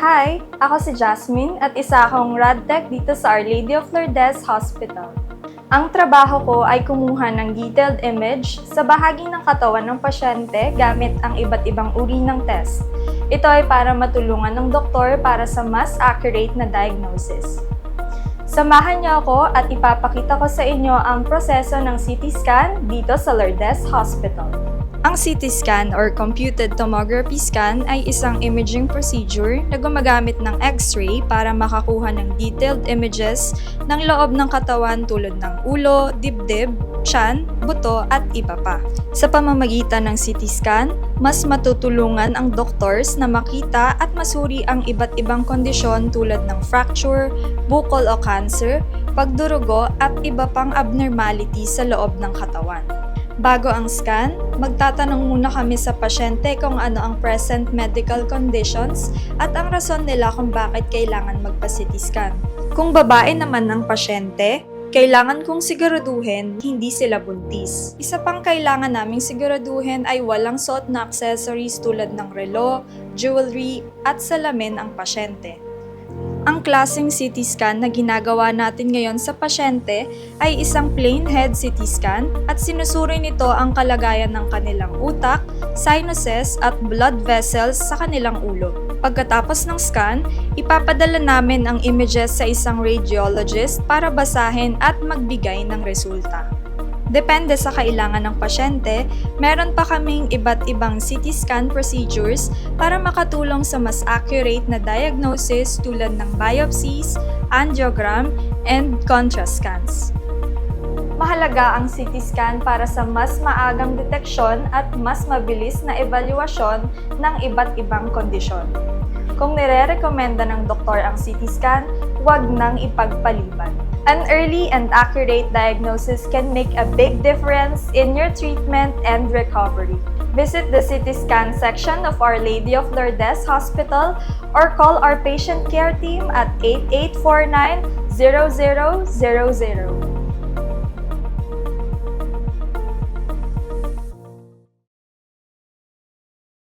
Hi! Ako si Jasmine at isa akong RadTech dito sa Our Lady of Lourdes Hospital. Ang trabaho ko ay kumuha ng detailed image sa bahagi ng katawan ng pasyente gamit ang iba't ibang uri ng test. Ito ay para matulungan ng doktor para sa mas accurate na diagnosis. Samahan niyo ako at ipapakita ko sa inyo ang proseso ng CT scan dito sa Lourdes Hospital. Ang CT scan or computed tomography scan ay isang imaging procedure na gumagamit ng X-ray para makakuha ng detailed images ng loob ng katawan tulad ng ulo, dibdib, tiyan, buto at iba pa. Sa pamamagitan ng CT scan, mas matutulungan ang doctors na makita at masuri ang iba't ibang kondisyon tulad ng fracture, bukol o cancer, pagdurugo at iba pang abnormality sa loob ng katawan. Bago ang scan, magtatanong muna kami sa pasyente kung ano ang present medical conditions at ang rason nila kung bakit kailangan magpa-CT scan. Kung babae naman ang pasyente, kailangan kong siguraduhin hindi sila buntis. Isa pang kailangan naming siguraduhin ay walang suot na accessories tulad ng relo, jewelry at salamin ang pasyente. Ang klaseng CT scan na ginagawa natin ngayon sa pasyente ay isang plain head CT scan at sinusuri nito ang kalagayan ng kanilang utak, sinuses at blood vessels sa kanilang ulo. Pagkatapos ng scan, ipapadala namin ang images sa isang radiologist para basahin at magbigay ng resulta. Depende sa kailangan ng pasyente, meron pa kaming iba't ibang CT scan procedures para makatulong sa mas accurate na diagnosis tulad ng biopsies, angiogram, and contrast scans. Mahalaga ang CT scan para sa mas maagang deteksyon at mas mabilis na evaluasyon ng iba't ibang kondisyon. Kung nire-rekomenda ng doktor ang CT scan, huwag nang ipagpaliban. An early and accurate diagnosis can make a big difference in your treatment and recovery. Visit the CT scan section of Our Lady of Lourdes Hospital or call our patient care team at 8849-0000.